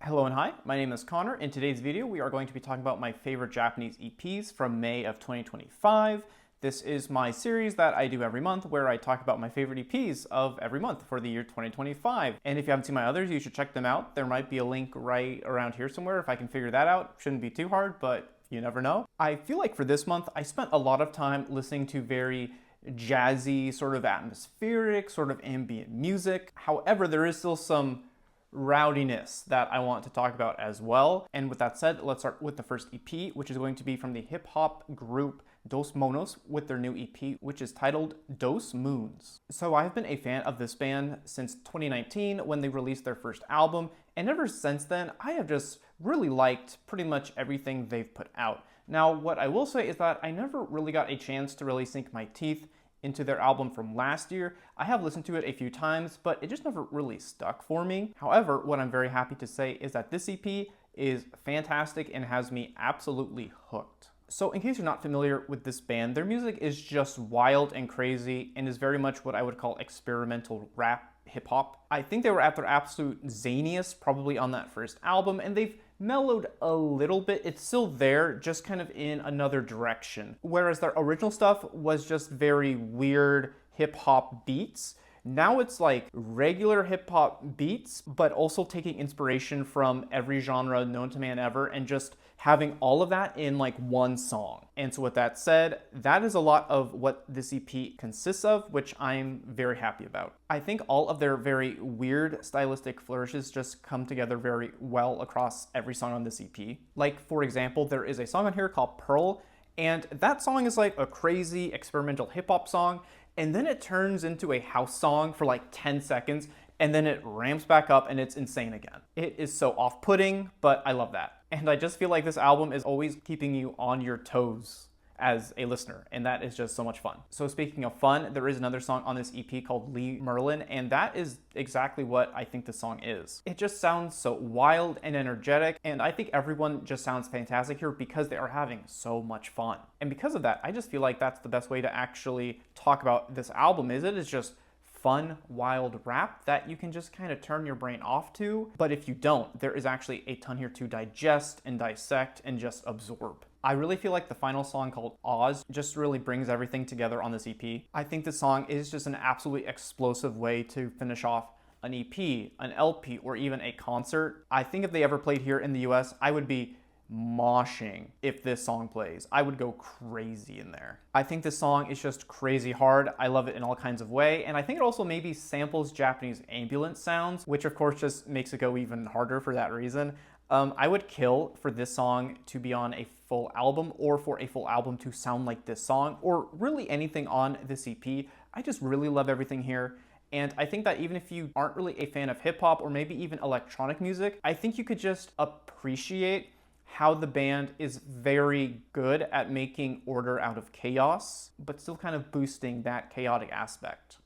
Hello and hi, my name is Connor. In today's video, we are going to be talking about my favorite Japanese EPs from May of 2025. This is my series that I do every month where I talk about my favorite EPs of every month for the year 2025. And if you haven't seen my others, you should check them out. There might be a link right around here somewhere if I can figure that out. Shouldn't be too hard, but you never know. I feel like for this month, I spent a lot of time listening to very jazzy, sort of atmospheric, sort of ambient music. However, there is still some rowdiness that I want to talk about as well. And with that said, let's start with the first EP, which is going to be from the hip-hop group Dos Monos with their new EP, which is titled Dos Moons. So I've been a fan of this band since 2019 when they released their first album, and ever since then, I have just really liked pretty much everything they've put out. Now, what I will say is that I never really got a chance to really sink my teeth into their album from last year. I have listened to it a few times, but it just never really stuck for me. However, what I'm very happy to say is that this EP is fantastic and has me absolutely hooked. So in case you're not familiar with this band, their music is just wild and crazy and is very much what I would call experimental rap hip-hop. I think they were at their absolute zaniest probably on that first album, and they've mellowed a little bit. It's still there, just kind of in another direction. Whereas their original stuff was just very weird hip-hop beats. Now it's like regular hip-hop beats, but also taking inspiration from every genre known to man ever and just having all of that in like one song. And so with that said, that is a lot of what this EP consists of, which I'm very happy about. I think all of their very weird stylistic flourishes just come together very well across every song on this EP. Like, for example, there is a song on here called Pearl, and that song is like a crazy experimental hip-hop song, and then it turns into a house song for like 10 seconds, and then it ramps back up and it's insane again. It is so off-putting, but I love that. And I just feel like this album is always keeping you on your toes as a listener, and that is just so much fun. So speaking of fun, there is another song on this EP called Lee Merlin, and that is exactly what I think the song is. It just sounds so wild and energetic, and I think everyone just sounds fantastic here because they are having so much fun. And because of that, I just feel like that's the best way to actually talk about this album. It is just fun, wild rap that you can just kind of turn your brain off to. But if you don't, there is actually a ton here to digest and dissect and just absorb. I really feel like the final song called Oz just really brings everything together on this EP. I think this song is just an absolutely explosive way to finish off an EP, an LP, or even a concert. I think if they ever played here in the US, I would be moshing if this song plays. I would go crazy in there. I think this song is just crazy hard. I love it in all kinds of ways, and I think it also maybe samples Japanese ambulance sounds, which of course just makes it go even harder for that reason. I would kill for this song to be on a full album, or for a full album to sound like this song, or really anything on this EP. I just really love everything here. And I think that even if you aren't really a fan of hip-hop or maybe even electronic music, I think you could just appreciate how the band is very good at making order out of chaos, but still kind of boosting that chaotic aspect.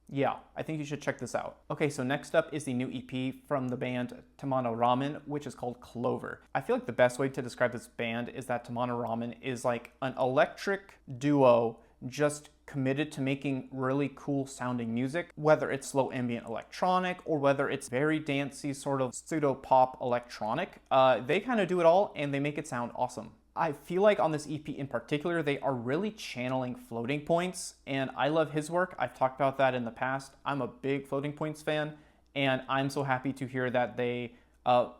Yeah, I think you should check this out. Okay, so next up is the new EP from the band Tamanaramen, which is called Clover. I feel like the best way to describe this band is that Tamanaramen is like an electric duo just committed to making really cool sounding music, whether it's slow ambient electronic or whether it's very dancey sort of pseudo pop electronic. They kind of do it all and they make it sound awesome. I feel like on this EP in particular, they are really channeling Floating Points, and I love his work. I've talked about that in the past. I'm a big Floating Points fan, and I'm so happy to hear that they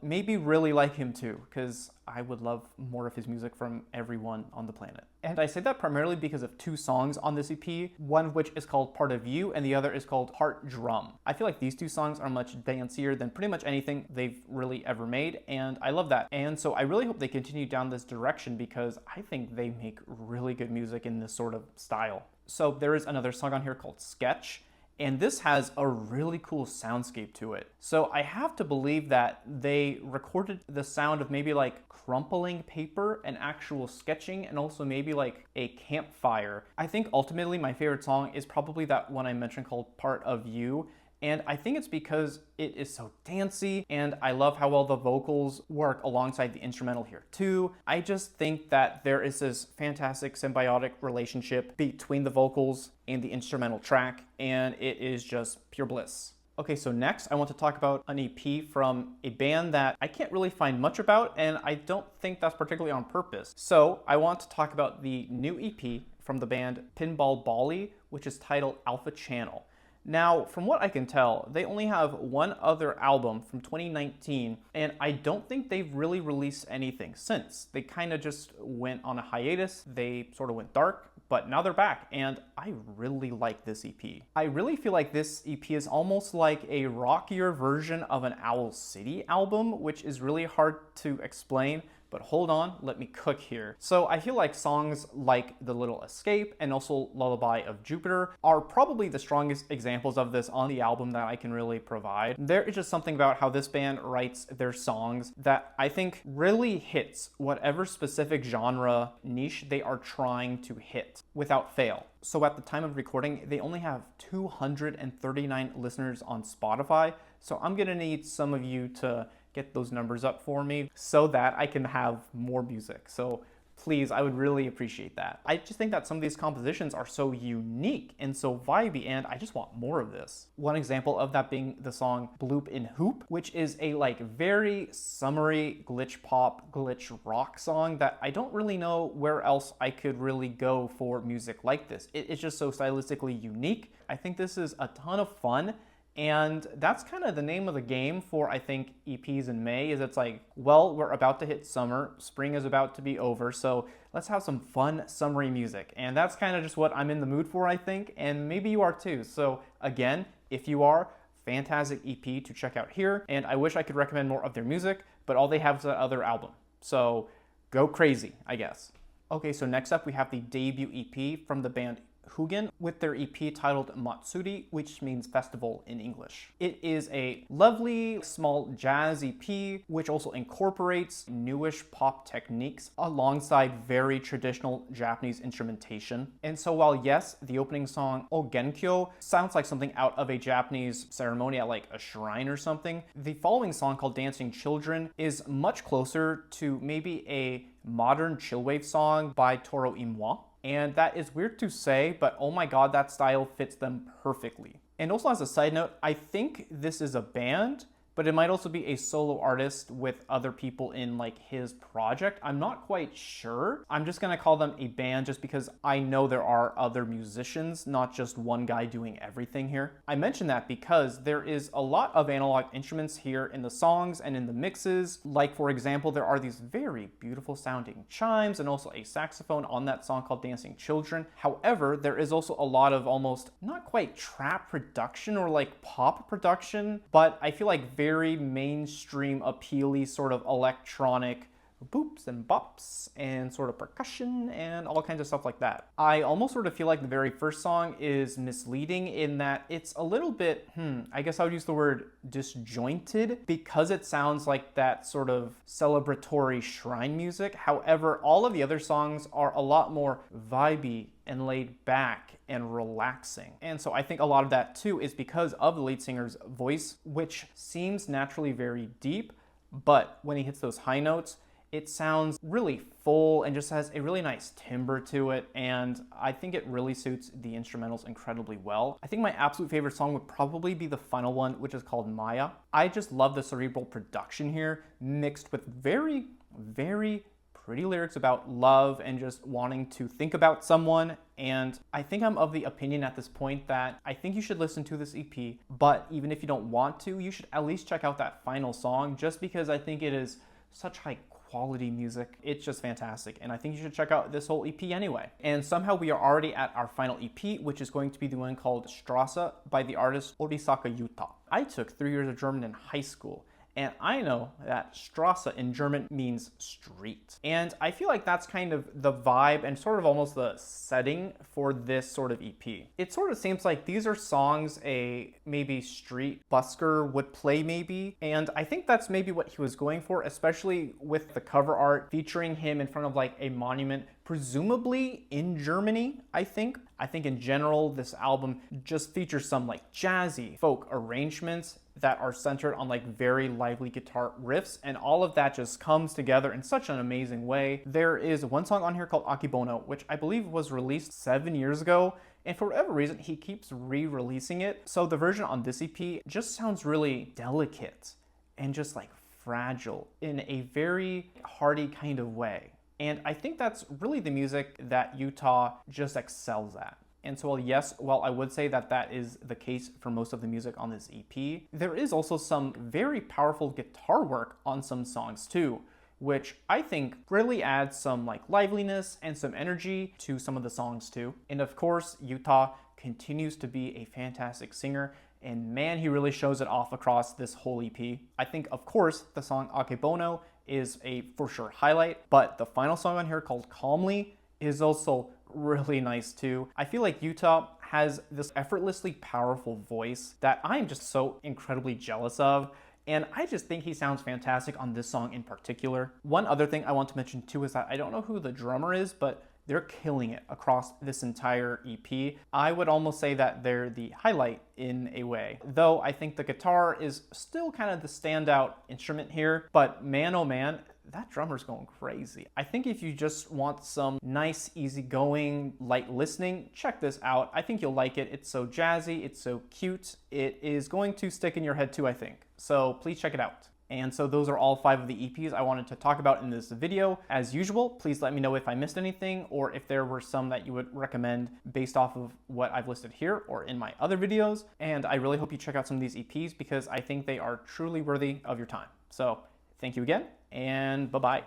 maybe really like him too, because I would love more of his music from everyone on the planet. And I say that primarily because of two songs on this EP, one of which is called Part of You and the other is called Heart Drum. I feel like these two songs are much dancier than pretty much anything they've really ever made, and I love that. And so I really hope they continue down this direction because I think they make really good music in this sort of style. So there is another song on here called Sketch, and this has a really cool soundscape to it. So I have to believe that they recorded the sound of maybe like crumpling paper and actual sketching, and also maybe like a campfire. I think ultimately my favorite song is probably that one I mentioned called Part of You. And I think it's because it is so dancey, and I love how well the vocals work alongside the instrumental here too. I just think that there is this fantastic symbiotic relationship between the vocals and the instrumental track, and it is just pure bliss. Okay, so next I want to talk about an EP from a band that I can't really find much about, and I don't think that's particularly on purpose. So I want to talk about the new EP from the band Pinballbally, which is titled Alpha Channel. Now, from what I can tell, they only have one other album from 2019, and I don't think they've really released anything since. They kind of just went on a hiatus, they sort of went dark, but now they're back, and I really like this EP. I really feel like this EP is almost like a rockier version of an Owl City album, which is really hard to explain. But hold on, let me cook here. So I feel like songs like The Little Escape and also Lullaby of Jupiter are probably the strongest examples of this on the album that I can really provide. There is just something about how this band writes their songs that I think really hits whatever specific genre niche they are trying to hit without fail. So at the time of recording, they only have 239 listeners on Spotify. So I'm gonna need some of you to get those numbers up for me so that I can have more music. So please, I would really appreciate that. I just think that some of these compositions are so unique and so vibey, and I just want more of this. One example of that being the song Bloop in Hoop, which is a very summery glitch pop, glitch rock song that I don't really know where else I could really go for music like this. It's just so stylistically unique. I think this is a ton of fun. And that's kind of the name of the game for, I think, EPs in May, is it's like, well, we're about to hit summer, spring is about to be over, so let's have some fun summery music. And that's kind of just what I'm in the mood for, I think, and maybe you are too. So again, if you are, fantastic EP to check out here, and I wish I could recommend more of their music, but all they have is that other album. So go crazy, I guess. Okay, so next up we have the debut EP from the band HUGEN with their EP titled Matsuri, which means festival in English. It is a lovely small jazz EP which also incorporates newish pop techniques alongside very traditional Japanese instrumentation. And so while yes, the opening song Ogenkyo sounds like something out of a Japanese ceremony at like a shrine or something, the following song called Dancing Children is much closer to maybe a modern chillwave song by Toro Imwa. And that is weird to say, but oh my god, that style fits them perfectly. And also as a side note, I think this is a band, but it might also be a solo artist with other people in like his project. I'm not quite sure. I'm just gonna call them a band just because I know there are other musicians, not just one guy doing everything here. I mention that because there is a lot of analog instruments here in the songs and in the mixes. Like for example, there are these very beautiful sounding chimes and also a saxophone on that song called Dancing Children. However, there is also a lot of almost not quite trap production or like pop production, but I feel like very mainstream appealy sort of electronic boops and bops and sort of percussion and all kinds of stuff like that. I almost sort of feel like the very first song is misleading in that it's a little bit, I guess I would use the word disjointed because it sounds like that sort of celebratory shrine music. However, all of the other songs are a lot more vibey and laid back and relaxing. And so I think a lot of that too is because of the lead singer's voice, which seems naturally very deep, but when he hits those high notes, it sounds really full and just has a really nice timbre to it, and I think it really suits the instrumentals incredibly well. I think my absolute favorite song would probably be the final one, which is called Maya. I just love the cerebral production here, mixed with very, very pretty lyrics about love and just wanting to think about someone. And I think I'm of the opinion at this point that I think you should listen to this EP, but even if you don't want to, you should at least check out that final song just because I think it is such high quality music. It's just fantastic, and I think you should check out this whole EP anyway. And somehow we are already at our final EP, which is going to be the one called Straße by the artist Orisaka Yuta. I took 3 years of German in high school, and I know that Straße in German means street. And I feel like that's kind of the vibe and sort of almost the setting for this sort of EP. It sort of seems like these are songs a maybe street busker would play maybe. And I think that's maybe what he was going for, especially with the cover art featuring him in front of like a monument, presumably in Germany, I think. I think in general, this album just features some like jazzy folk arrangements that are centered on like very lively guitar riffs, and all of that just comes together in such an amazing way. There is one song on here called Akibono, which I believe was released 7 years ago, And for whatever reason, he keeps re-releasing it. So the version on this EP just sounds really delicate and just like fragile in a very hearty kind of way. And I think that's really the music that Yuta just excels at. And so while I would say that that is the case for most of the music on this EP, there is also some very powerful guitar work on some songs too, which I think really adds some like liveliness and some energy to some of the songs too. And of course, Yuta continues to be a fantastic singer, and man, he really shows it off across this whole EP. I think, of course, the song Akebono is a for sure highlight, but the final song on here called Calmly is also really nice too. I feel like Yuta has this effortlessly powerful voice that I'm just so incredibly jealous of. And I just think he sounds fantastic on this song in particular. One other thing I want to mention too is that I don't know who the drummer is, but they're killing it across this entire EP. I would almost say that they're the highlight in a way. Though I think the guitar is still kind of the standout instrument here, but man oh man, that drummer's going crazy. I think if you just want some nice, easygoing, light listening, check this out. I think you'll like it. It's so jazzy, it's so cute. It is going to stick in your head too, I think. So please check it out. And so those are all 5 of the EPs I wanted to talk about in this video. As usual, please let me know if I missed anything or if there were some that you would recommend based off of what I've listed here or in my other videos. And I really hope you check out some of these EPs because I think they are truly worthy of your time. So thank you again, and bye-bye.